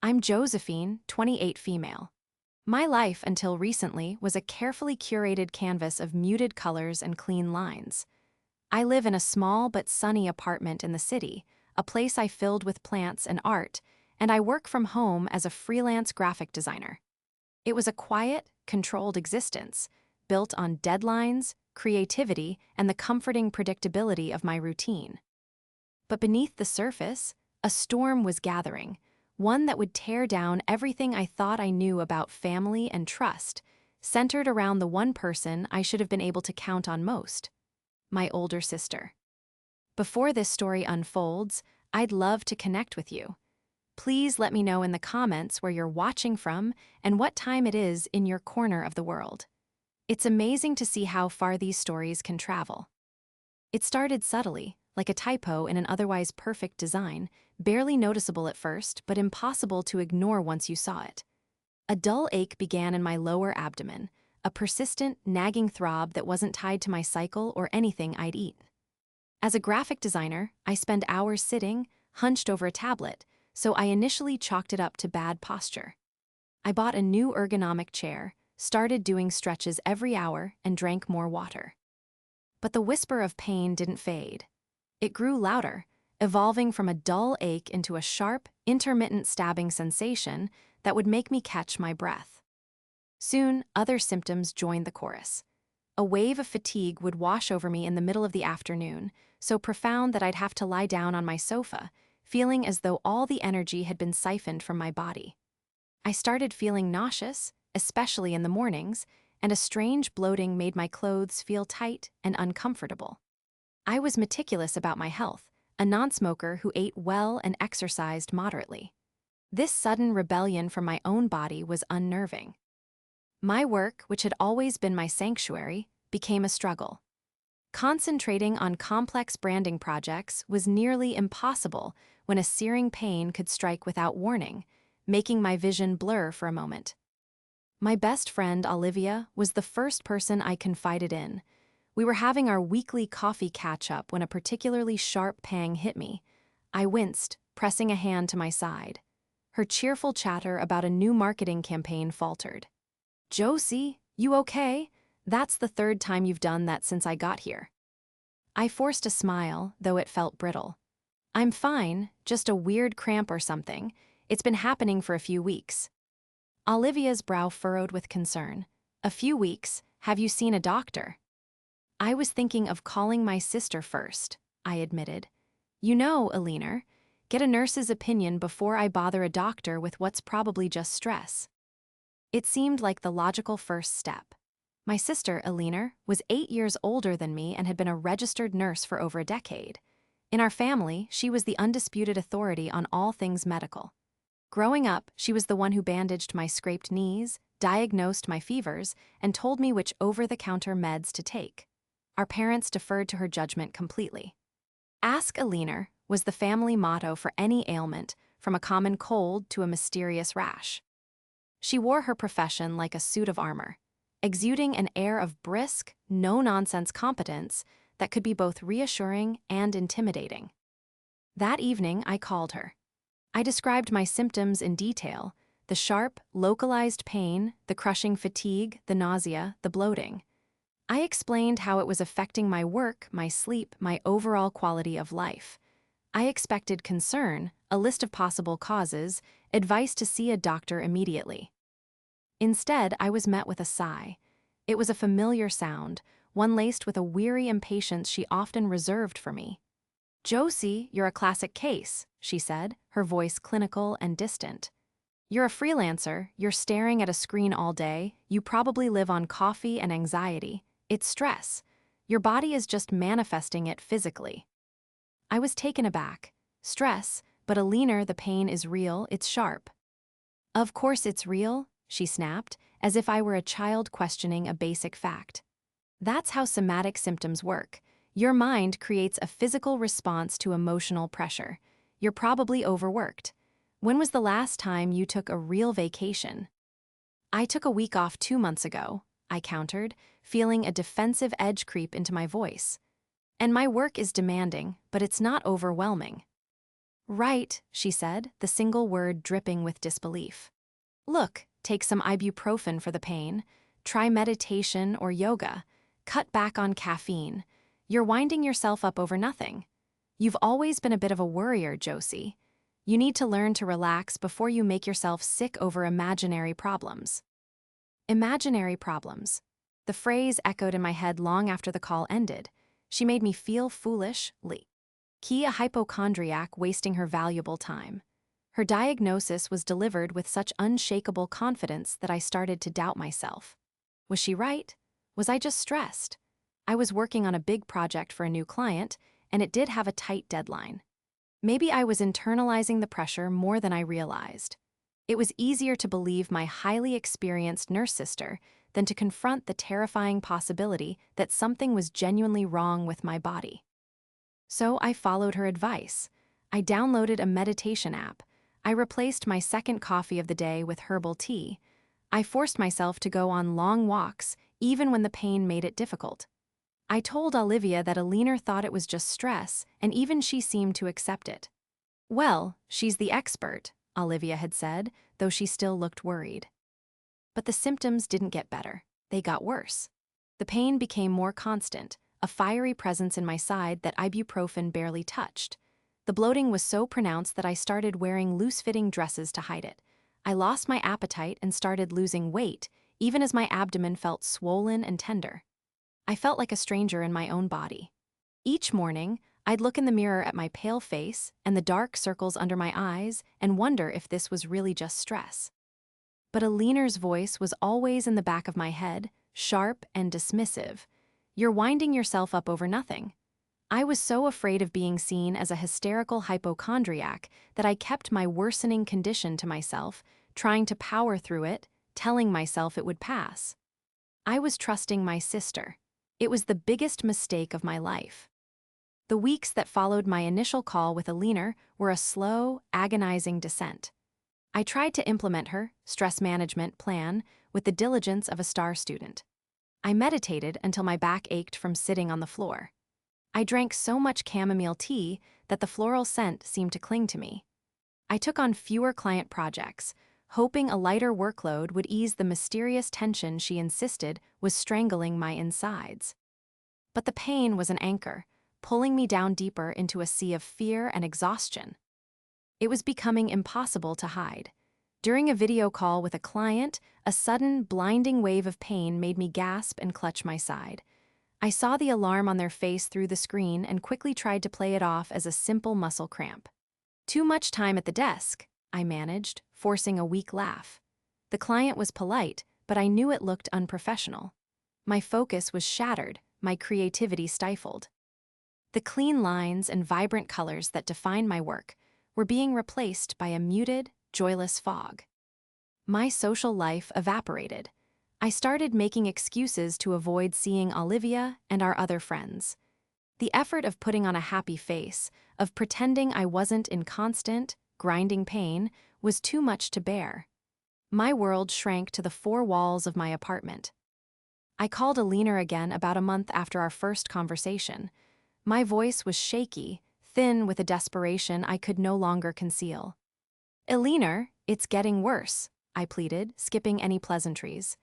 I'm Josephine, 28 female. My life until recently was a carefully curated canvas of muted colors and clean lines. I live in a small but sunny apartment in the city, a place I filled with plants and art, and I work from home as a freelance graphic designer. It was a quiet, controlled existence, built on deadlines, creativity, and the comforting predictability of my routine. But beneath the surface, a storm was gathering, one that would tear down everything I thought I knew about family and trust, centered around the one person I should have been able to count on most: my older sister. Before this story unfolds, I'd love to connect with you. Please let me know in the comments where you're watching from and what time it is in your corner of the world. It's amazing to see how far these stories can travel. It started subtly, like a typo in an otherwise perfect design, barely noticeable at first, but impossible to ignore once you saw it. A dull ache began in my lower abdomen, a persistent, nagging throb that wasn't tied to my cycle or anything I'd eat. As a graphic designer, I spend hours sitting, hunched over a tablet, so I initially chalked it up to bad posture. I bought a new ergonomic chair, started doing stretches every hour, and drank more water. But the whisper of pain didn't fade. It grew louder, evolving from a dull ache into a sharp, intermittent stabbing sensation that would make me catch my breath. Soon, other symptoms joined the chorus. A wave of fatigue would wash over me in the middle of the afternoon, so profound that I'd have to lie down on my sofa, feeling as though all the energy had been siphoned from my body. I started feeling nauseous, especially in the mornings, and a strange bloating made my clothes feel tight and uncomfortable. I was meticulous about my health, a non-smoker who ate well and exercised moderately. This sudden rebellion from my own body was unnerving. My work, which had always been my sanctuary, became a struggle. Concentrating on complex branding projects was nearly impossible when a searing pain could strike without warning, making my vision blur for a moment. My best friend, Olivia, was the first person I confided in. We were having our weekly coffee catch-up when a particularly sharp pang hit me. I winced, pressing a hand to my side. Her cheerful chatter about a new marketing campaign faltered. "Josie, you okay? That's the third time you've done that since I got here." I forced a smile, though it felt brittle. "I'm fine, just a weird cramp or something. It's been happening for a few weeks." Olivia's brow furrowed with concern. "A few weeks? Have you seen a doctor?" "I was thinking of calling my sister first," I admitted. "You know, Alina, get a nurse's opinion before I bother a doctor with what's probably just stress." It seemed like the logical first step. My sister, Alina, was 8 years older than me and had been a registered nurse for over a decade. In our family, she was the undisputed authority on all things medical. Growing up, she was the one who bandaged my scraped knees, diagnosed my fevers, and told me which over-the-counter meds to take. Our parents deferred to her judgment completely. "Ask Alina" was the family motto for any ailment, from a common cold to a mysterious rash. She wore her profession like a suit of armor, exuding an air of brisk, no-nonsense competence that could be both reassuring and intimidating. That evening, I called her. I described my symptoms in detail: the sharp, localized pain, the crushing fatigue, the nausea, the bloating. I explained how it was affecting my work, my sleep, my overall quality of life. I expected concern, a list of possible causes, advice to see a doctor immediately. Instead, I was met with a sigh. It was a familiar sound, one laced with a weary impatience she often reserved for me. "Josie, you're a classic case," she said, her voice clinical and distant. "You're a freelancer, you're staring at a screen all day, you probably live on coffee and anxiety. It's stress. Your body is just manifesting it physically." I was taken aback. Stress, but Alina, the pain is real, it's sharp. "Of course it's real," she snapped, as if I were a child questioning a basic fact. "That's how somatic symptoms work. Your mind creates a physical response to emotional pressure. You're probably overworked. When was the last time you took a real vacation?" "I took a week off 2 months ago," I countered, feeling a defensive edge creep into my voice. "And my work is demanding, but it's not overwhelming." Right, she said, the single word dripping with disbelief. Look, take some ibuprofen for the pain. Try meditation or yoga. Cut back on caffeine. You're winding yourself up over nothing. You've always been a bit of a worrier, Josie. You need to learn to relax before you make yourself sick over imaginary problems. Imaginary problems. The phrase echoed in my head long after the call ended. She made me feel foolish, a hypochondriac wasting her valuable time. Her diagnosis was delivered with such unshakable confidence that I started to doubt myself. Was she right? Was I just stressed? I was working on a big project for a new client, and it did have a tight deadline. Maybe I was internalizing the pressure more than I realized. It was easier to believe my highly experienced nurse sister than to confront the terrifying possibility that something was genuinely wrong with my body. So I followed her advice. I downloaded a meditation app. I replaced my second coffee of the day with herbal tea. I forced myself to go on long walks, even when the pain made it difficult. I told Olivia that Alina thought it was just stress, and even she seemed to accept it. Well, she's the expert, Olivia had said, though she still looked worried. But the symptoms didn't get better. They got worse. The pain became more constant, a fiery presence in my side that ibuprofen barely touched. The bloating was so pronounced that I started wearing loose-fitting dresses to hide it. I lost my appetite and started losing weight, even as my abdomen felt swollen and tender. I felt like a stranger in my own body. Each morning, I'd look in the mirror at my pale face and the dark circles under my eyes and wonder if this was really just stress. But Alina's voice was always in the back of my head, sharp and dismissive. You're winding yourself up over nothing. I was so afraid of being seen as a hysterical hypochondriac that I kept my worsening condition to myself, trying to power through it, telling myself it would pass. I was trusting my sister. It was the biggest mistake of my life. The weeks that followed my initial call with Alina were a slow, agonizing descent. I tried to implement her stress management plan with the diligence of a star student. I meditated until my back ached from sitting on the floor. I drank so much chamomile tea that the floral scent seemed to cling to me. I took on fewer client projects, hoping a lighter workload would ease the mysterious tension she insisted was strangling my insides. But the pain was an anchor, pulling me down deeper into a sea of fear and exhaustion. It was becoming impossible to hide. During a video call with a client, a sudden, blinding wave of pain made me gasp and clutch my side. I saw the alarm on their face through the screen and quickly tried to play it off as a simple muscle cramp. Too much time at the desk, I managed, forcing a weak laugh. The client was polite, but I knew it looked unprofessional. My focus was shattered, my creativity stifled. The clean lines and vibrant colors that defined my work were being replaced by a muted, joyless fog. My social life evaporated. I started making excuses to avoid seeing Olivia and our other friends. The effort of putting on a happy face, of pretending I wasn't in constant, grinding pain, was too much to bear. My world shrank to the four walls of my apartment. I called Alina again about a month after our first conversation. My voice was shaky, thin with a desperation I could no longer conceal. Alina, it's getting worse, I pleaded, skipping any pleasantries.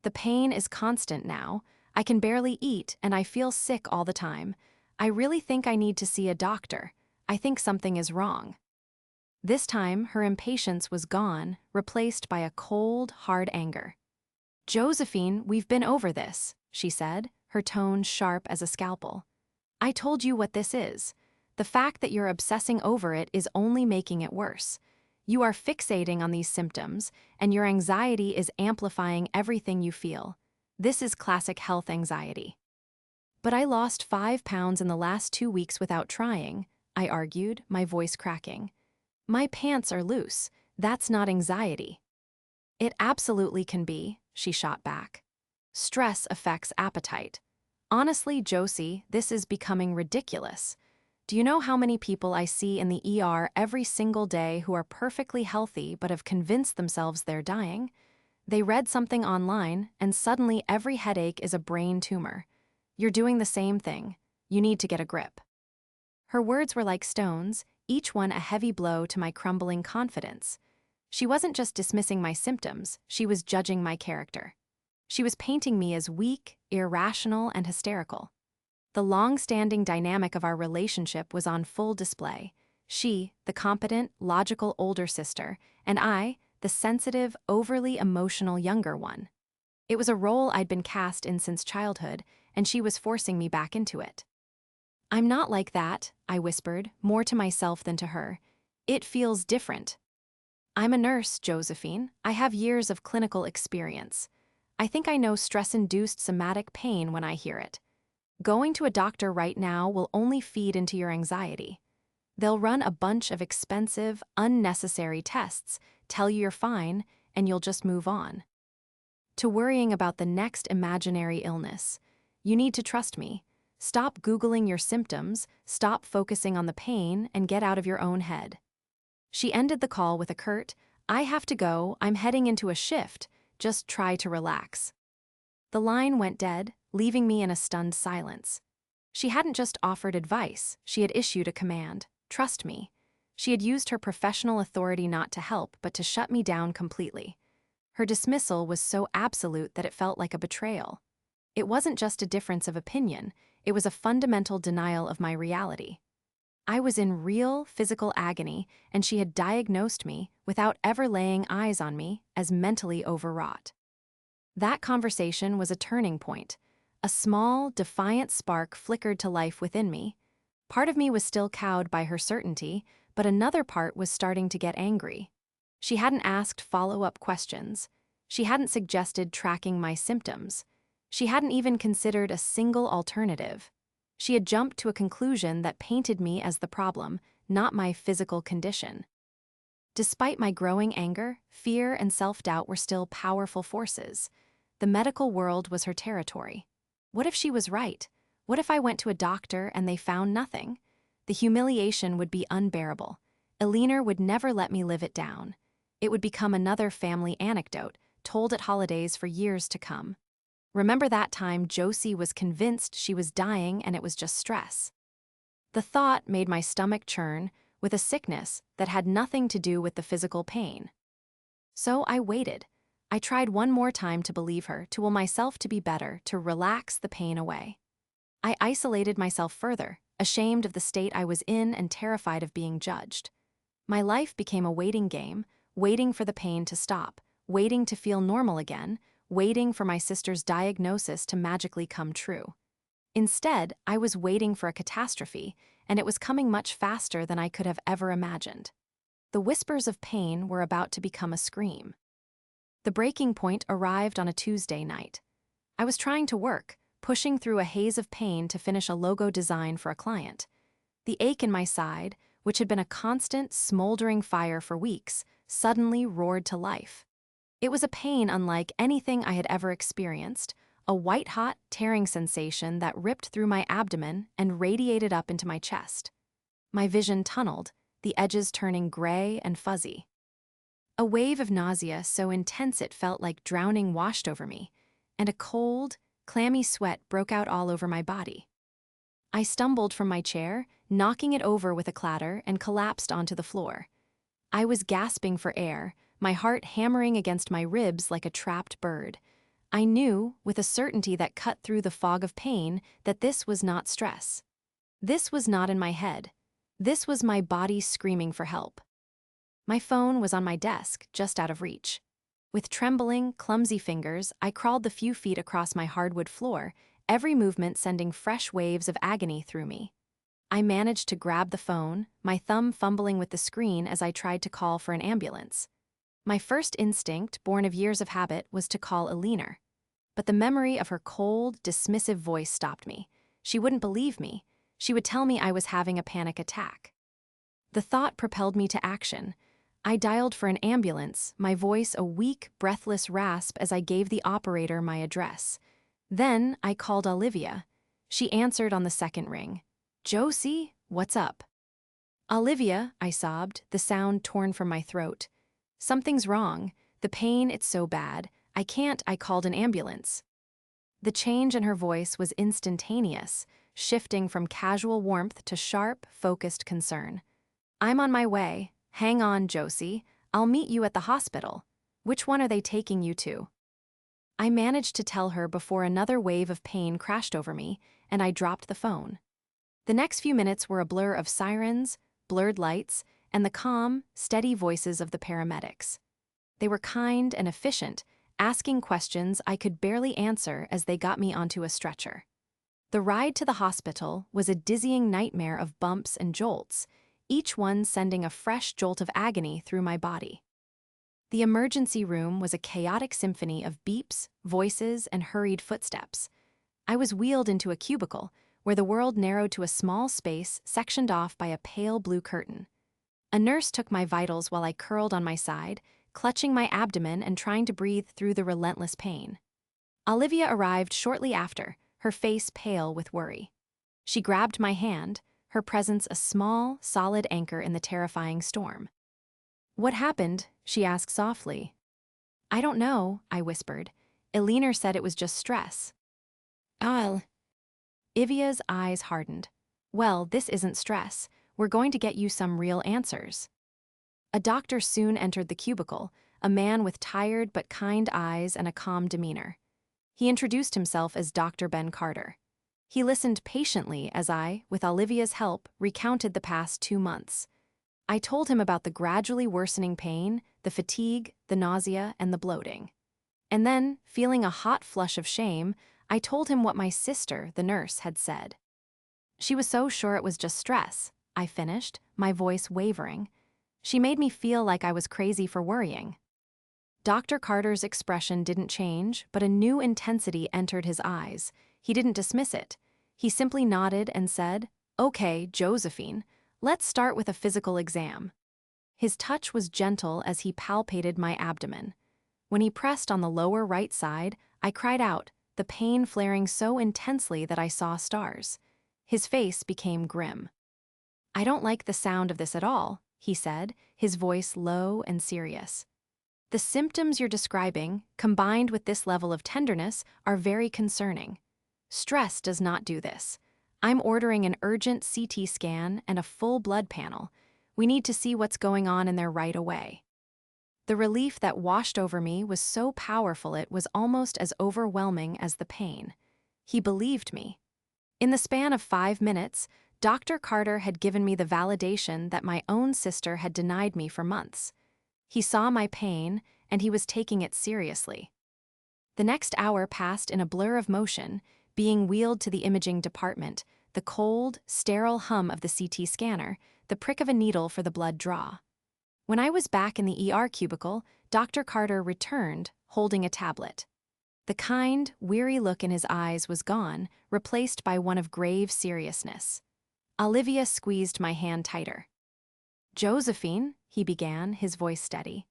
The pain is constant now. I can barely eat and I feel sick all the time. I really think I need to see a doctor. I think something is wrong. This time, her impatience was gone, replaced by a cold, hard anger. Josephine, we've been over this, she said, her tone sharp as a scalpel. I told you what this is. The fact that you're obsessing over it is only making it worse. You are fixating on these symptoms, and your anxiety is amplifying everything you feel. This is classic health anxiety. But I lost 5 pounds in the last 2 weeks without trying, I argued, my voice cracking. My pants are loose. That's not anxiety. It absolutely can be, she shot back. Stress affects appetite. Honestly, Josie, this is becoming ridiculous. Do you know how many people I see in the ER every single day who are perfectly healthy but have convinced themselves they're dying? They read something online, and suddenly every headache is a brain tumor. You're doing the same thing. You need to get a grip. Her words were like stones, each one a heavy blow to my crumbling confidence. She wasn't just dismissing my symptoms, she was judging my character. She was painting me as weak, irrational, and hysterical. The long-standing dynamic of our relationship was on full display. She, the competent, logical older sister, and I, the sensitive, overly emotional younger one. It was a role I'd been cast in since childhood, and she was forcing me back into it. "I'm not like that," I whispered, more to myself than to her. "It feels different." "I'm a nurse, Josephine. I have years of clinical experience. I think I know stress-induced somatic pain when I hear it. Going to a doctor right now will only feed into your anxiety. They'll run a bunch of expensive, unnecessary tests, tell you you're fine, and you'll just move on. To worrying about the next imaginary illness. You need to trust me. Stop Googling your symptoms, stop focusing on the pain, and get out of your own head." She ended the call with a curt, "I have to go, I'm heading into a shift, just try to relax." The line went dead, leaving me in a stunned silence. She hadn't just offered advice, she had issued a command. Trust me. She had used her professional authority not to help, but to shut me down completely. Her dismissal was so absolute that it felt like a betrayal. It wasn't just a difference of opinion, it was a fundamental denial of my reality. I was in real, physical agony, and she had diagnosed me, without ever laying eyes on me, as mentally overwrought. That conversation was a turning point. A small, defiant spark flickered to life within me. Part of me was still cowed by her certainty, but another part was starting to get angry. She hadn't asked follow-up questions. She hadn't suggested tracking my symptoms. She hadn't even considered a single alternative. She had jumped to a conclusion that painted me as the problem, not my physical condition. Despite my growing anger, fear and self-doubt were still powerful forces. The medical world was her territory. What if she was right? What if I went to a doctor and they found nothing? The humiliation would be unbearable. Elinor would never let me live it down. It would become another family anecdote, told at holidays for years to come. Remember that time Josie was convinced she was dying and it was just stress? The thought made my stomach churn, with a sickness that had nothing to do with the physical pain. So I waited. I tried one more time to believe her, to will myself to be better, to relax the pain away. I isolated myself further, ashamed of the state I was in and terrified of being judged. My life became a waiting game, waiting for the pain to stop, waiting to feel normal again, waiting for my sister's diagnosis to magically come true. Instead, I was waiting for a catastrophe, and it was coming much faster than I could have ever imagined. The whispers of pain were about to become a scream. The breaking point arrived on a Tuesday night. I was trying to work, pushing through a haze of pain to finish a logo design for a client. The ache in my side, which had been a constant, smoldering fire for weeks, suddenly roared to life. It was a pain unlike anything I had ever experienced, a white-hot, tearing sensation that ripped through my abdomen and radiated up into my chest. My vision tunneled, the edges turning gray and fuzzy. A wave of nausea so intense it felt like drowning washed over me, and a cold, clammy sweat broke out all over my body. I stumbled from my chair, knocking it over with a clatter, and collapsed onto the floor. I was gasping for air, my heart hammering against my ribs like a trapped bird. I knew, with a certainty that cut through the fog of pain, that this was not stress. This was not in my head. This was my body screaming for help. My phone was on my desk, just out of reach. With trembling, clumsy fingers, I crawled the few feet across my hardwood floor, every movement sending fresh waves of agony through me. I managed to grab the phone, my thumb fumbling with the screen as I tried to call for an ambulance. My first instinct, born of years of habit, was to call Elinor. But the memory of her cold, dismissive voice stopped me. She wouldn't believe me. She would tell me I was having a panic attack. The thought propelled me to action. I dialed for an ambulance, my voice a weak, breathless rasp as I gave the operator my address. Then I called Olivia. She answered on the second ring. "Josie, what's up?" "Olivia," I sobbed, the sound torn from my throat. "Something's wrong. The pain, it's so bad. I called an ambulance." The change in her voice was instantaneous, shifting from casual warmth to sharp, focused concern. I'm on my way. Hang on, Josie. I'll meet you at the hospital. Which one are they taking you to? I managed to tell her before another wave of pain crashed over me, and I dropped the phone. The next few minutes were a blur of sirens, blurred lights, and the calm, steady voices of the paramedics. They were kind and efficient, asking questions I could barely answer as they got me onto a stretcher. The ride to the hospital was a dizzying nightmare of bumps and jolts, each one sending a fresh jolt of agony through my body. The emergency room was a chaotic symphony of beeps, voices, and hurried footsteps. I was wheeled into a cubicle, where the world narrowed to a small space sectioned off by a pale blue curtain. A nurse took my vitals while I curled on my side, clutching my abdomen and trying to breathe through the relentless pain. Olivia arrived shortly after, her face pale with worry. She grabbed my hand, her presence a small, solid anchor in the terrifying storm. "What happened?" she asked softly. "I don't know," I whispered. "Eleanor said it was just stress." "I'll..." Ivia's eyes hardened. "Well, this isn't stress. We're going to get you some real answers." A doctor soon entered the cubicle, a man with tired but kind eyes and a calm demeanor. He introduced himself as Dr. Ben Carter. He listened patiently as I, with Olivia's help, recounted the past 2 months. I told him about the gradually worsening pain, the fatigue, the nausea, and the bloating. And then, feeling a hot flush of shame, I told him what my sister, the nurse, had said. "She was so sure it was just stress," I finished, my voice wavering. "She made me feel like I was crazy for worrying." Dr. Carter's expression didn't change, but a new intensity entered his eyes. He didn't dismiss it. He simply nodded and said, "Okay, Josephine, let's start with a physical exam." His touch was gentle as he palpated my abdomen. When he pressed on the lower right side, I cried out, the pain flaring so intensely that I saw stars. His face became grim. "I don't like the sound of this at all," he said, his voice low and serious. "The symptoms you're describing, combined with this level of tenderness, are very concerning. Stress does not do this. I'm ordering an urgent CT scan and a full blood panel. We need to see what's going on in there right away." The relief that washed over me was so powerful it was almost as overwhelming as the pain. He believed me. In the span of 5 minutes, Dr. Carter had given me the validation that my own sister had denied me for months. He saw my pain, and he was taking it seriously. The next hour passed in a blur of motion, being wheeled to the imaging department, the cold, sterile hum of the CT scanner, the prick of a needle for the blood draw. When I was back in the ER cubicle, Dr. Carter returned, holding a tablet. The kind, weary look in his eyes was gone, replaced by one of grave seriousness. Olivia squeezed my hand tighter. "Josephine," he began, his voice steady.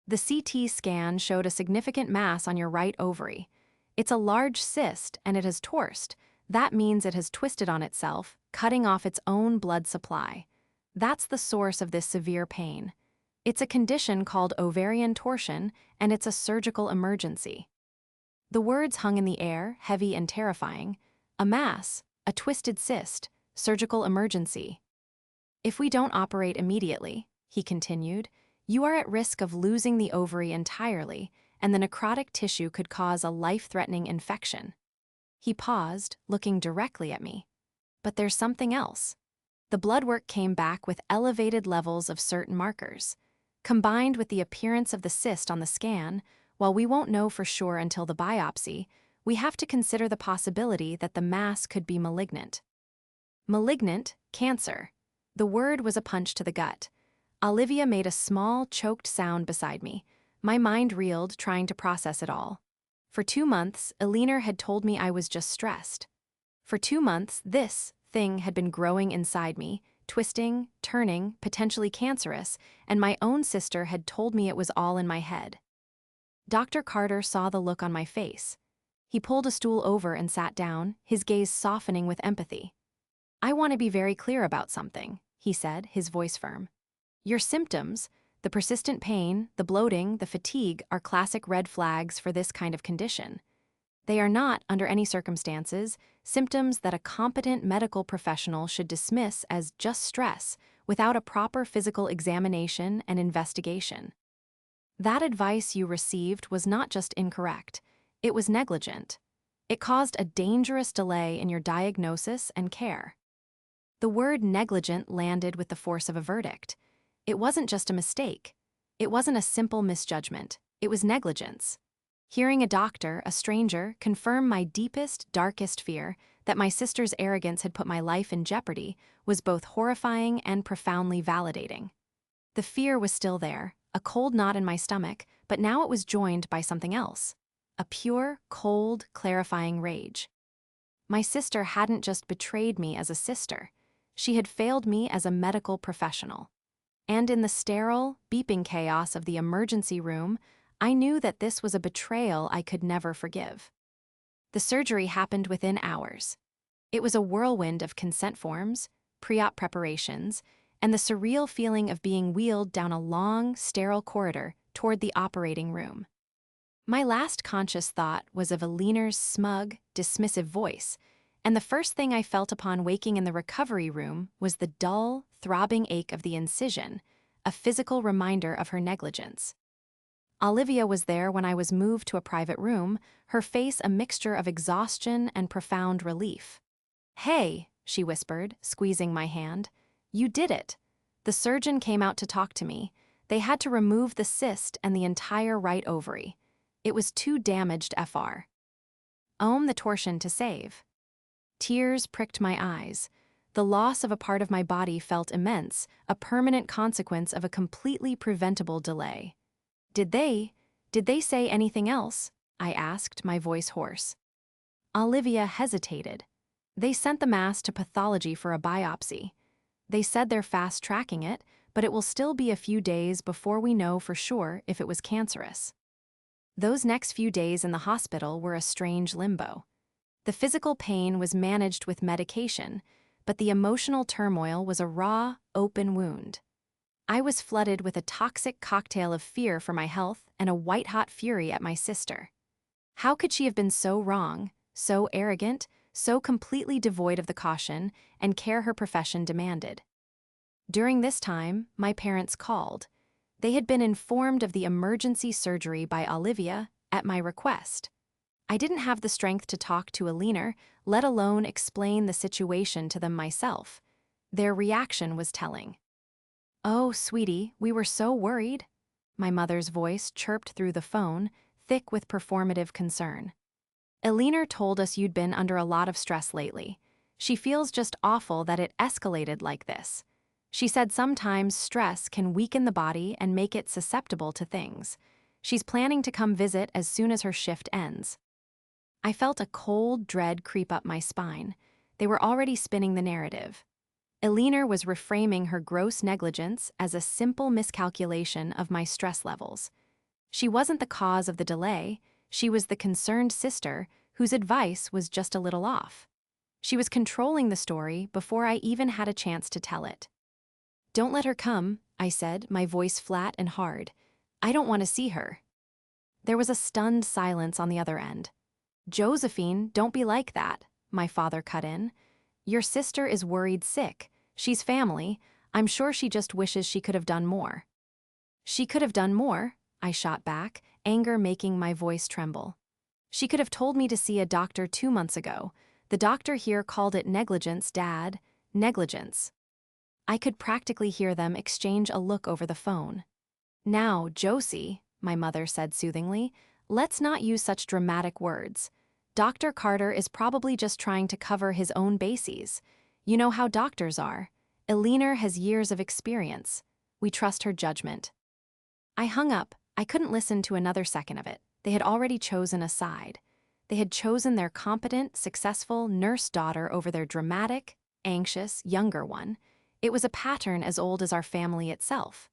"The CT scan showed a significant mass on your right ovary. It's a large cyst and it has torsed. That means it has twisted on itself, cutting off its own blood supply. That's the source of this severe pain. It's a condition called ovarian torsion, and it's a surgical emergency." The words hung in the air, heavy and terrifying. A mass, a twisted cyst, surgical emergency. "If we don't operate immediately," he continued, "you are at risk of losing the ovary entirely, and the necrotic tissue could cause a life-threatening infection." He paused, looking directly at me. "But there's something else." The blood work came back with elevated levels of certain markers. Combined with the appearance of the cyst on the scan, while we won't know for sure until the biopsy, we have to consider the possibility that the mass could be malignant. Malignant, cancer. The word was a punch to the gut. Olivia made a small, choked sound beside me. My mind reeled, trying to process it all. For 2 months, Eleanor had told me I was just stressed. For 2 months, this thing had been growing inside me, twisting, turning, potentially cancerous, and my own sister had told me it was all in my head. Dr. Carter saw the look on my face. He pulled a stool over and sat down, his gaze softening with empathy. "I want to be very clear about something," he said, his voice firm. "Your symptoms, the persistent pain, the bloating, the fatigue, are classic red flags for this kind of condition. They are not, under any circumstances, symptoms that a competent medical professional should dismiss as just stress without a proper physical examination and investigation. That advice you received was not just incorrect, it was negligent. It caused a dangerous delay in your diagnosis and care. The word negligent landed with the force of a verdict. It wasn't just a mistake. It wasn't a simple misjudgment. It was negligence. Hearing a doctor, a stranger, confirm my deepest, darkest fear, that my sister's arrogance had put my life in jeopardy, was both horrifying and profoundly validating. The fear was still there, a cold knot in my stomach, but now it was joined by something else. A pure, cold, clarifying rage. My sister hadn't just betrayed me as a sister. She had failed me as a medical professional. And in the sterile, beeping chaos of the emergency room, I knew that this was a betrayal I could never forgive. The surgery happened within hours. It was a whirlwind of consent forms, pre-op preparations, and the surreal feeling of being wheeled down a long, sterile corridor toward the operating room. My last conscious thought was of Aliner's smug, dismissive voice, and the first thing I felt upon waking in the recovery room was the dull, throbbing ache of the incision, a physical reminder of her negligence. Olivia was there when I was moved to a private room, her face a mixture of exhaustion and profound relief. "Hey," she whispered, squeezing my hand. "You did it. The surgeon came out to talk to me. They had to remove the cyst and the entire right ovary. It was too damaged FR. Ohm the torsion to save." Tears pricked my eyes. The loss of a part of my body felt immense, a permanent consequence of a completely preventable delay. Did they say anything else?" I asked, my voice hoarse. Olivia hesitated. "They sent the mass to pathology for a biopsy. They said they're fast-tracking it, but it will still be a few days before we know for sure if it was cancerous." Those next few days in the hospital were a strange limbo. The physical pain was managed with medication, but the emotional turmoil was a raw, open wound. I was flooded with a toxic cocktail of fear for my health and a white-hot fury at my sister. How could she have been so wrong, so arrogant, so completely devoid of the caution and care her profession demanded? During this time, my parents called. They had been informed of the emergency surgery by Olivia at my request. I didn't have the strength to talk to Aliner, let alone explain the situation to them myself. Their reaction was telling. "Oh, sweetie, we were so worried." My mother's voice chirped through the phone, thick with performative concern. "Aliner told us you'd been under a lot of stress lately. She feels just awful that it escalated like this. She said sometimes stress can weaken the body and make it susceptible to things. She's planning to come visit as soon as her shift ends." I felt a cold dread creep up my spine. They were already spinning the narrative. Aliner was reframing her gross negligence as a simple miscalculation of my stress levels. She wasn't the cause of the delay, she was the concerned sister whose advice was just a little off. She was controlling the story before I even had a chance to tell it. "Don't let her come," I said, my voice flat and hard. "I don't want to see her." There was a stunned silence on the other end. "Josephine, don't be like that," my father cut in. "Your sister is worried sick. She's family. I'm sure she just wishes she could have done more." "She could have done more," I shot back, anger making my voice tremble. "She could have told me to see a doctor 2 months ago. The doctor here called it negligence, Dad. Negligence." I could practically hear them exchange a look over the phone. "Now, Josie," my mother said soothingly, "let's not use such dramatic words. Dr. Carter is probably just trying to cover his own bases. You know how doctors are. Aliner has years of experience. We trust her judgment." I hung up. I couldn't listen to another second of it. They had already chosen a side. They had chosen their competent, successful nurse daughter over their dramatic, anxious, younger one. It was a pattern as old as our family itself.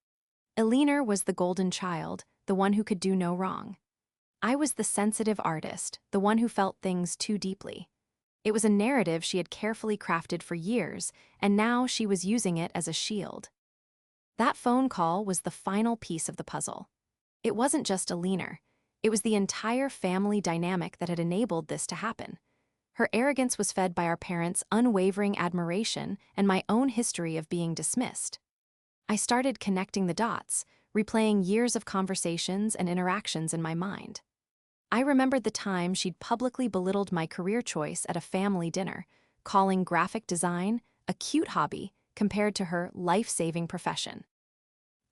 Aliner was the golden child, the one who could do no wrong. I was the sensitive artist, the one who felt things too deeply. It was a narrative she had carefully crafted for years, and now she was using it as a shield. That phone call was the final piece of the puzzle. It wasn't just Aliner. It was the entire family dynamic that had enabled this to happen. Her arrogance was fed by our parents' unwavering admiration and my own history of being dismissed. I started connecting the dots, replaying years of conversations and interactions in my mind. I remembered the time she'd publicly belittled my career choice at a family dinner, calling graphic design a cute hobby compared to her life-saving profession.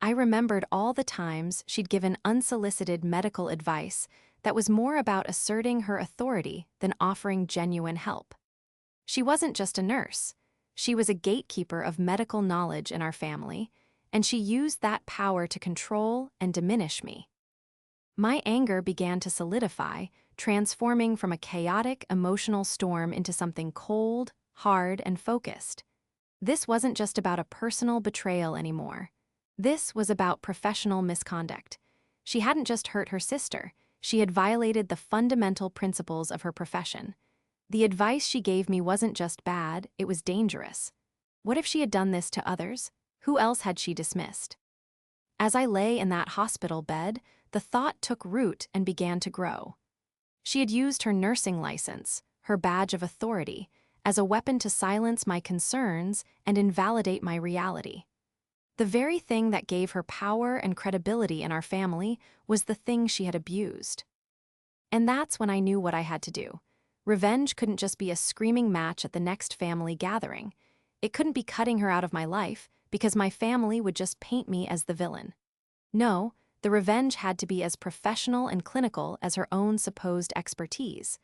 I remembered all the times she'd given unsolicited medical advice that was more about asserting her authority than offering genuine help. She wasn't just a nurse. She was a gatekeeper of medical knowledge in our family, and she used that power to control and diminish me. My anger began to solidify, transforming from a chaotic emotional storm into something cold, hard, and focused. This wasn't just about a personal betrayal anymore. This was about professional misconduct. She hadn't just hurt her sister, she had violated the fundamental principles of her profession. The advice she gave me wasn't just bad, it was dangerous. What if she had done this to others? Who else had she dismissed? As I lay in that hospital bed, the thought took root and began to grow. She had used her nursing license, her badge of authority, as a weapon to silence my concerns and invalidate my reality. The very thing that gave her power and credibility in our family was the thing she had abused. And that's when I knew what I had to do. Revenge couldn't just be a screaming match at the next family gathering. It couldn't be cutting her out of my life because my family would just paint me as the villain. No, the revenge had to be as professional and clinical as her own supposed expertise.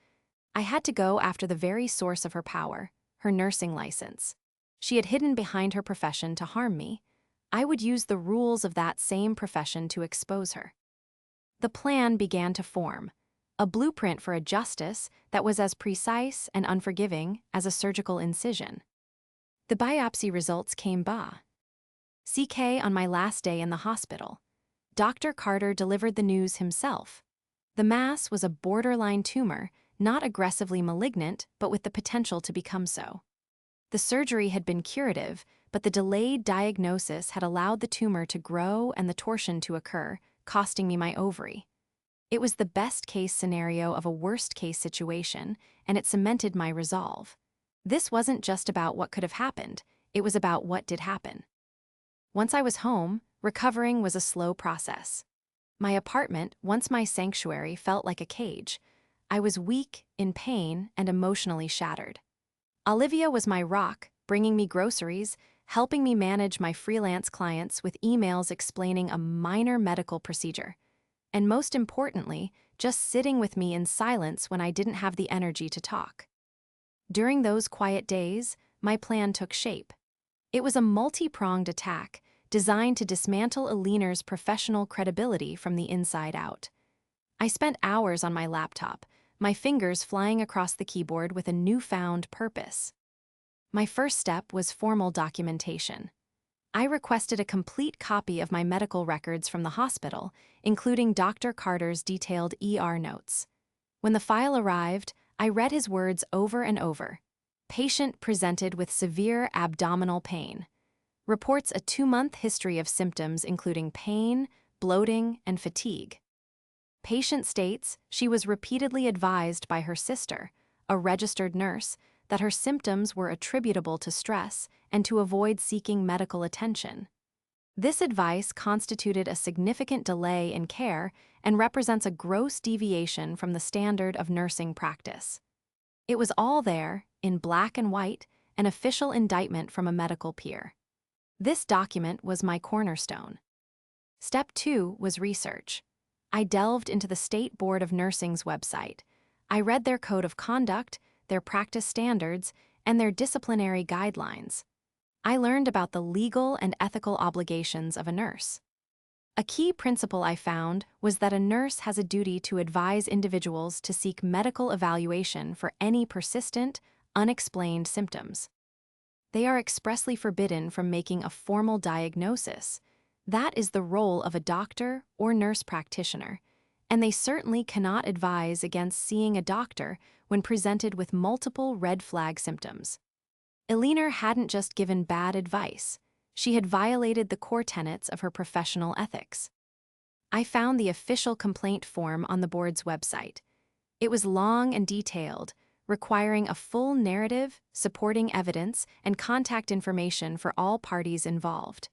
I had to go after the very source of her power, her nursing license. She had hidden behind her profession to harm me. I would use the rules of that same profession to expose her. The plan began to form, a blueprint for a justice that was as precise and unforgiving as a surgical incision. The biopsy results came CK on my last day in the hospital. Dr. Carter delivered the news himself. The mass was a borderline tumor, not aggressively malignant, but with the potential to become so. The surgery had been curative, but the delayed diagnosis had allowed the tumor to grow and the torsion to occur, costing me my ovary. It was the best-case scenario of a worst-case situation, and it cemented my resolve. This wasn't just about what could have happened, it was about what did happen. Once I was home, recovering was a slow process. My apartment, once my sanctuary, felt like a cage. I was weak, in pain, and emotionally shattered. Olivia was my rock, bringing me groceries, helping me manage my freelance clients with emails explaining a minor medical procedure. And most importantly, just sitting with me in silence when I didn't have the energy to talk. During those quiet days, my plan took shape. It was a multi-pronged attack, designed to dismantle Aliner's professional credibility from the inside out. I spent hours on my laptop, my fingers flying across the keyboard with a newfound purpose. My first step was formal documentation. I requested a complete copy of my medical records from the hospital, including Dr. Carter's detailed ER notes. When the file arrived, I read his words over and over. Patient presented with severe abdominal pain. Reports a 2-month history of symptoms including pain, bloating, and fatigue. Patient states she was repeatedly advised by her sister, a registered nurse, that her symptoms were attributable to stress and to avoid seeking medical attention. This advice constituted a significant delay in care and represents a gross deviation from the standard of nursing practice. It was all there, in black and white, an official indictment from a medical peer. This document was my cornerstone. Step 2 was research. I delved into the State Board of Nursing's website. I read their code of conduct, their practice standards, and their disciplinary guidelines. I learned about the legal and ethical obligations of a nurse. A key principle I found was that a nurse has a duty to advise individuals to seek medical evaluation for any persistent, unexplained symptoms. They are expressly forbidden from making a formal diagnosis. That is the role of a doctor or nurse practitioner, and they certainly cannot advise against seeing a doctor when presented with multiple red flag symptoms. Aliner hadn't just given bad advice, she had violated the core tenets of her professional ethics. I found the official complaint form on the board's website. It was long and detailed, requiring a full narrative, supporting evidence, and contact information for all parties involved.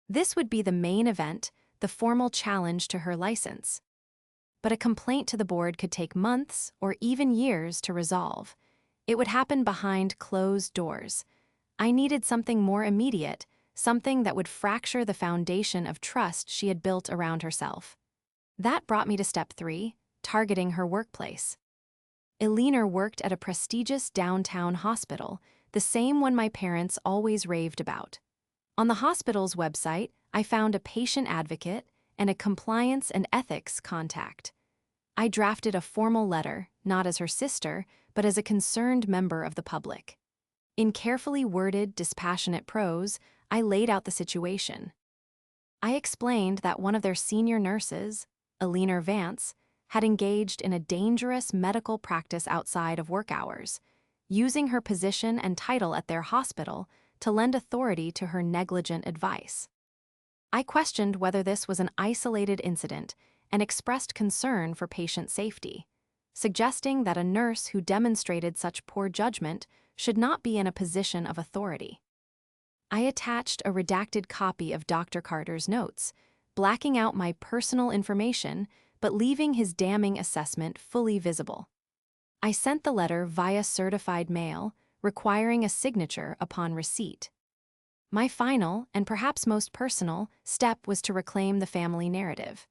This would be the main event, the formal challenge to her license. But a complaint to the board could take months or even years to resolve. It would happen behind closed doors. I needed something more immediate, something that would fracture the foundation of trust she had built around herself. That brought me to step 3, targeting her workplace. Eleanor worked at a prestigious downtown hospital, the same one my parents always raved about. On the hospital's website, I found a patient advocate and a compliance and ethics contact. I drafted a formal letter, not as her sister, but as a concerned member of the public. In carefully worded, dispassionate prose, I laid out the situation. I explained that one of their senior nurses, Eleanor Vance, had engaged in a dangerous medical practice outside of work hours, using her position and title at their hospital to lend authority to her negligent advice. I questioned whether this was an isolated incident and expressed concern for patient safety, suggesting that a nurse who demonstrated such poor judgment should not be in a position of authority. I attached a redacted copy of Dr. Carter's notes, blacking out my personal information but leaving his damning assessment fully visible. I sent the letter via certified mail, requiring a signature upon receipt. My final, and perhaps most personal, step was to reclaim the family narrative.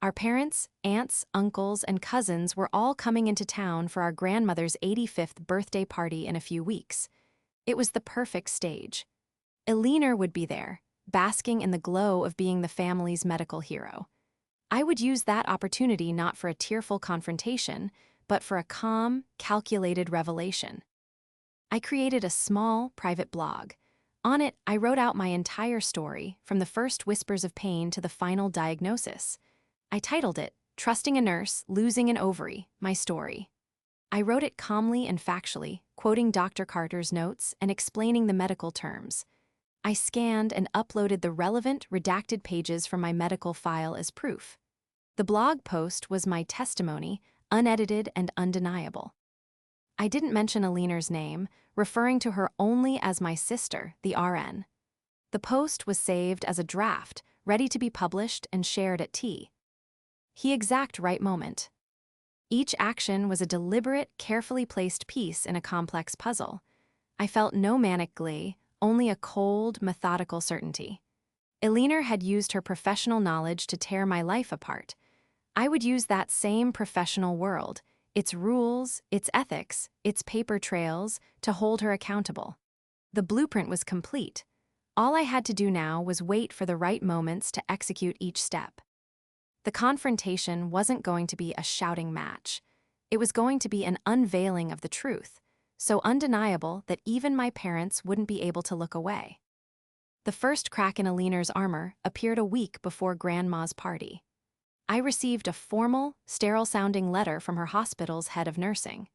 Our parents, aunts, uncles, and cousins were all coming into town for our grandmother's 85th birthday party in a few weeks. It was the perfect stage. Eleanor would be there, basking in the glow of being the family's medical hero. I would use that opportunity not for a tearful confrontation, but for a calm, calculated revelation. I created a small, private blog. On it, I wrote out my entire story, from the first whispers of pain to the final diagnosis. I titled it, Trusting a Nurse, Losing an Ovary, My Story. I wrote it calmly and factually, quoting Dr. Carter's notes and explaining the medical terms. I scanned and uploaded the relevant, redacted pages from my medical file as proof. The blog post was my testimony, unedited and undeniable. I didn't mention Eleanor's name, referring to her only as my sister, the RN. The post was saved as a draft, ready to be published and shared at tea. The exact right moment. Each action was a deliberate, carefully placed piece in a complex puzzle. I felt no manic glee, only a cold, methodical certainty. Eleanor had used her professional knowledge to tear my life apart. I would use that same professional world, its rules, its ethics, its paper trails, to hold her accountable. The blueprint was complete. All I had to do now was wait for the right moments to execute each step. The confrontation wasn't going to be a shouting match. It was going to be an unveiling of the truth, so undeniable that even my parents wouldn't be able to look away. The first crack in Eleanor's armor appeared a week before Grandma's party. I received a formal, sterile-sounding letter from her hospital's head of nursing.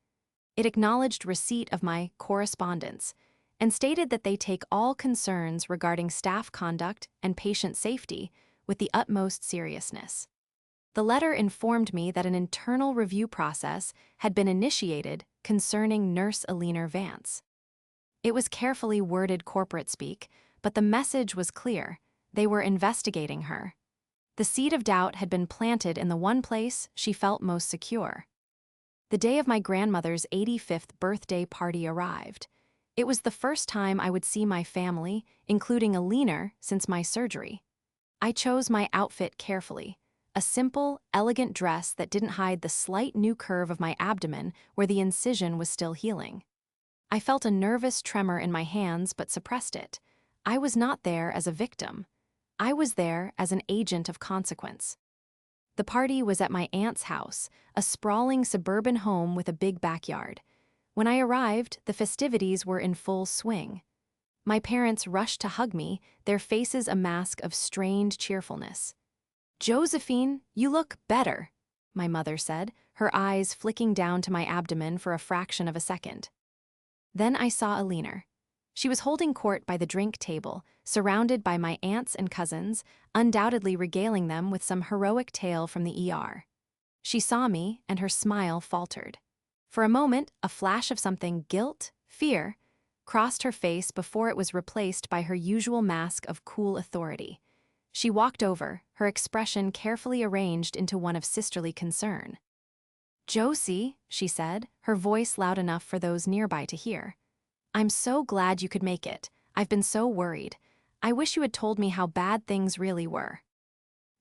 It acknowledged receipt of my correspondence and stated that they take all concerns regarding staff conduct and patient safety with the utmost seriousness. The letter informed me that an internal review process had been initiated concerning Nurse Eleanor Vance. It was carefully worded corporate speak, but the message was clear. They were investigating her. The seed of doubt had been planted in the one place she felt most secure. The day of my grandmother's 85th birthday party arrived. It was the first time I would see my family, including Eleanor, since my surgery. I chose my outfit carefully. A simple, elegant dress that didn't hide the slight new curve of my abdomen where the incision was still healing. I felt a nervous tremor in my hands but suppressed it. I was not there as a victim. I was there as an agent of consequence. The party was at my aunt's house, a sprawling suburban home with a big backyard. When I arrived, the festivities were in full swing. My parents rushed to hug me, their faces a mask of strained cheerfulness. "Josephine, you look better," my mother said, her eyes flicking down to my abdomen for a fraction of a second. Then I saw Eleanor. She was holding court by the drink table, surrounded by my aunts and cousins, undoubtedly regaling them with some heroic tale from the ER. She saw me, and her smile faltered. For a moment, a flash of something guilt, fear, crossed her face before it was replaced by her usual mask of cool authority. She walked over, her expression carefully arranged into one of sisterly concern. "Josie," she said, her voice loud enough for those nearby to hear. "I'm so glad you could make it. I've been so worried. I wish you had told me how bad things really were."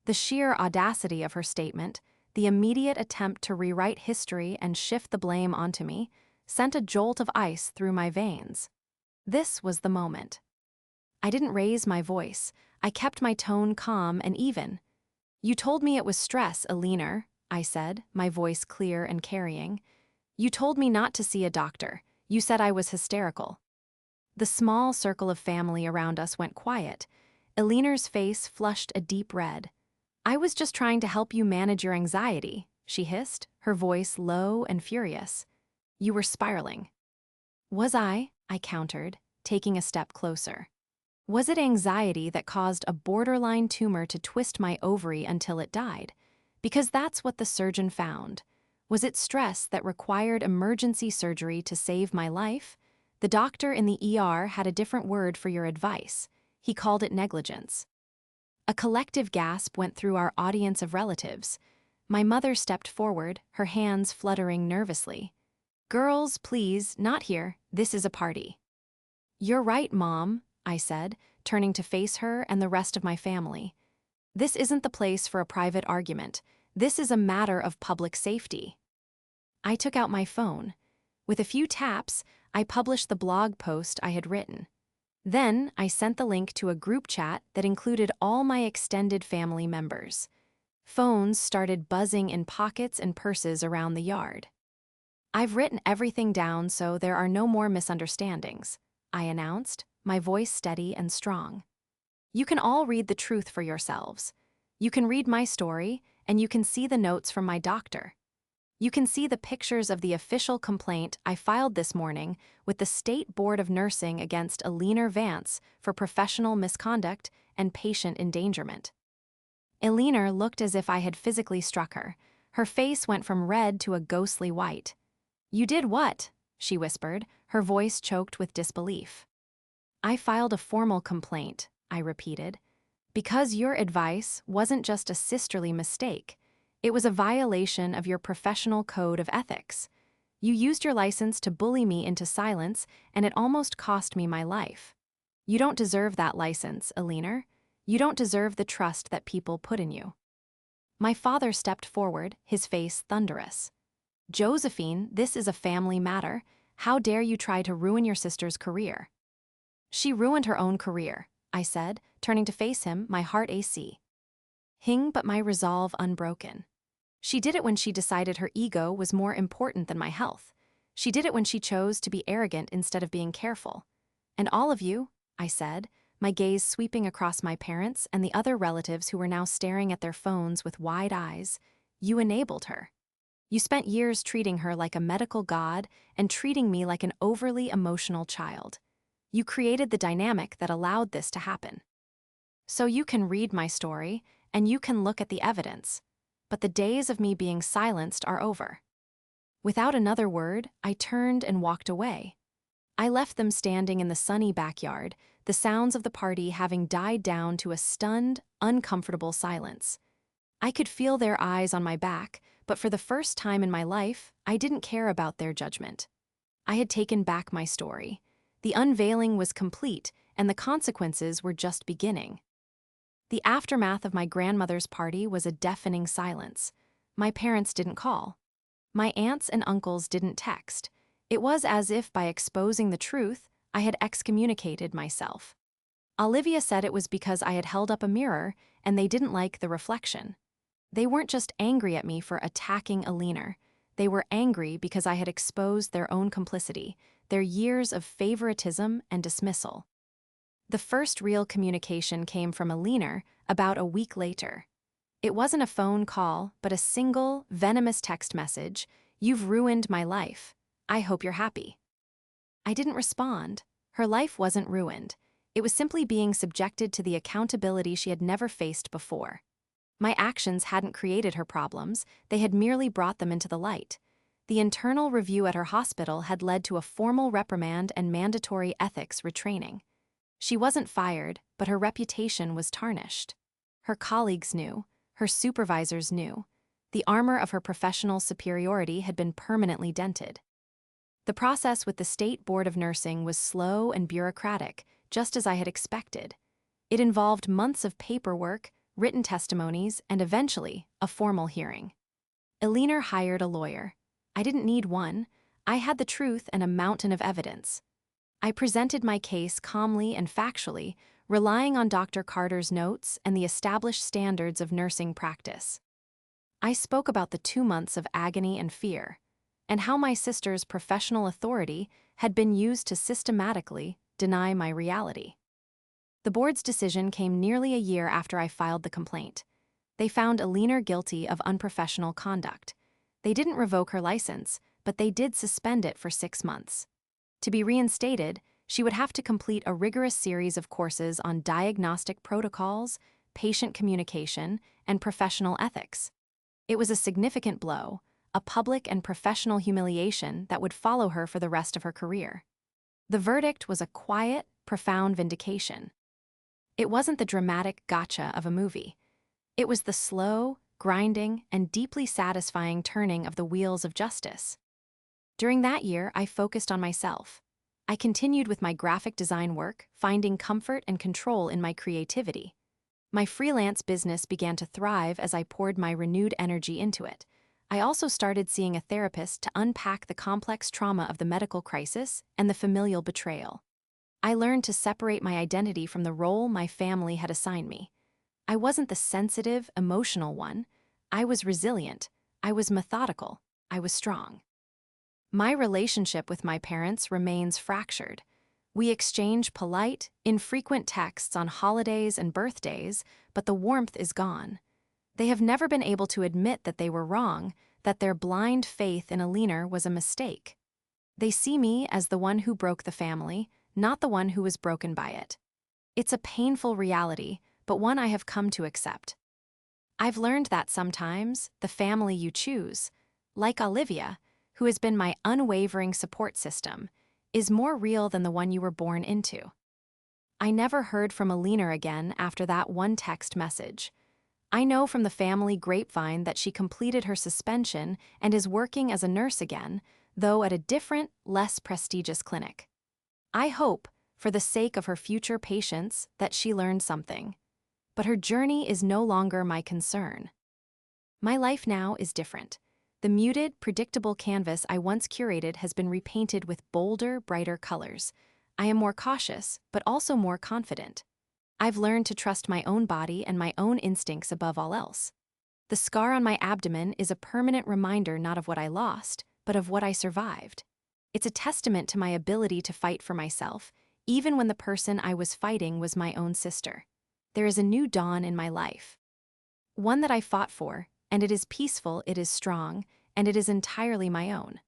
The sheer audacity of her statement, the immediate attempt to rewrite history and shift the blame onto me, sent a jolt of ice through my veins. This was the moment. I didn't raise my voice. I kept my tone calm and even. "You told me it was stress, Alina," I said, my voice clear and carrying. "You told me not to see a doctor. You said I was hysterical." The small circle of family around us went quiet. Alina's face flushed a deep red. "I was just trying to help you manage your anxiety," she hissed, her voice low and furious. "You were spiraling." "Was I?" I countered, taking a step closer. "Was it anxiety that caused a borderline tumor to twist my ovary until it died? Because that's what the surgeon found. Was it stress that required emergency surgery to save my life? The doctor in the ER had a different word for your advice. He called it negligence." A collective gasp went through our audience of relatives. My mother stepped forward, her hands fluttering nervously. "Girls, please, not here. This is a party." "You're right, Mom," I said, turning to face her and the rest of my family. "This isn't the place for a private argument. This is a matter of public safety." I took out my phone. With a few taps, I published the blog post I had written. Then, I sent the link to a group chat that included all my extended family members. Phones started buzzing in pockets and purses around the yard. "I've written everything down so there are no more misunderstandings," I announced, my voice steady and strong. "You can all read the truth for yourselves. You can read my story, and you can see the notes from my doctor. You can see the pictures of the official complaint I filed this morning with the State Board of Nursing against Alina Vance for professional misconduct and patient endangerment." Alina looked as if I had physically struck her. Her face went from red to a ghostly white. "You did what?" she whispered, her voice choked with disbelief. "I filed a formal complaint," I repeated, "because your advice wasn't just a sisterly mistake. It was a violation of your professional code of ethics. You used your license to bully me into silence, and it almost cost me my life. You don't deserve that license, Alina. You don't deserve the trust that people put in you." My father stepped forward, his face thunderous. "Josephine, this is a family matter. How dare you try to ruin your sister's career?" "She ruined her own career," I said, turning to face him, my heart AC. But my resolve unbroken. "She did it when she decided her ego was more important than my health. She did it when she chose to be arrogant instead of being careful. And all of you," I said, my gaze sweeping across my parents and the other relatives who were now staring at their phones with wide eyes, "you enabled her. You spent years treating her like a medical god and treating me like an overly emotional child. You created the dynamic that allowed this to happen. So you can read my story, and you can look at the evidence. But the days of me being silenced are over." Without another word, I turned and walked away. I left them standing in the sunny backyard, the sounds of the party having died down to a stunned, uncomfortable silence. I could feel their eyes on my back, but for the first time in my life, I didn't care about their judgment. I had taken back my story. The unveiling was complete, and the consequences were just beginning. The aftermath of my grandmother's party was a deafening silence. My parents didn't call. My aunts and uncles didn't text. It was as if by exposing the truth, I had excommunicated myself. Olivia said it was because I had held up a mirror and they didn't like the reflection. They weren't just angry at me for attacking Alina. They were angry because I had exposed their own complicity, their years of favoritism and dismissal. The first real communication came from Alina about a week later. It wasn't a phone call, but a single, venomous text message. "You've ruined my life. I hope you're happy." I didn't respond. Her life wasn't ruined. It was simply being subjected to the accountability she had never faced before. My actions hadn't created her problems, they had merely brought them into the light. The internal review at her hospital had led to a formal reprimand and mandatory ethics retraining. She wasn't fired, but her reputation was tarnished. Her colleagues knew. Her supervisors knew. The armor of her professional superiority had been permanently dented. The process with the State Board of Nursing was slow and bureaucratic, just as I had expected. It involved months of paperwork, written testimonies, and eventually, a formal hearing. Eleanor hired a lawyer. I didn't need one. I had the truth and a mountain of evidence. I presented my case calmly and factually, relying on Dr. Carter's notes and the established standards of nursing practice. I spoke about the 2 months of agony and fear, and how my sister's professional authority had been used to systematically deny my reality. The board's decision came nearly a year after I filed the complaint. They found Eleanor guilty of unprofessional conduct. They didn't revoke her license, but they did suspend it for 6 months. To be reinstated, she would have to complete a rigorous series of courses on diagnostic protocols, patient communication, and professional ethics. It was a significant blow, a public and professional humiliation that would follow her for the rest of her career. The verdict was a quiet, profound vindication. It wasn't the dramatic gotcha of a movie. It was the slow, grinding, and deeply satisfying turning of the wheels of justice. During that year, I focused on myself. I continued with my graphic design work, finding comfort and control in my creativity. My freelance business began to thrive as I poured my renewed energy into it. I also started seeing a therapist to unpack the complex trauma of the medical crisis and the familial betrayal. I learned to separate my identity from the role my family had assigned me. I wasn't the sensitive, emotional one. I was resilient. I was methodical. I was strong. My relationship with my parents remains fractured. We exchange polite, infrequent texts on holidays and birthdays, but the warmth is gone. They have never been able to admit that they were wrong, that their blind faith in Eleanor was a mistake. They see me as the one who broke the family, not the one who was broken by it. It's a painful reality, but one I have come to accept. I've learned that sometimes the family you choose, like Olivia, who has been my unwavering support system, is more real than the one you were born into. I never heard from Eleanor again after that one text message. I know from the family grapevine that she completed her suspension and is working as a nurse again, though at a different, less prestigious clinic. I hope, for the sake of her future patients, that she learned something. But her journey is no longer my concern. My life now is different. The muted, predictable canvas I once curated has been repainted with bolder, brighter colors. I am more cautious, but also more confident. I've learned to trust my own body and my own instincts above all else. The scar on my abdomen is a permanent reminder not of what I lost, but of what I survived. It's a testament to my ability to fight for myself, even when the person I was fighting was my own sister. There is a new dawn in my life. One that I fought for, and it is peaceful, it is strong, and it is entirely my own.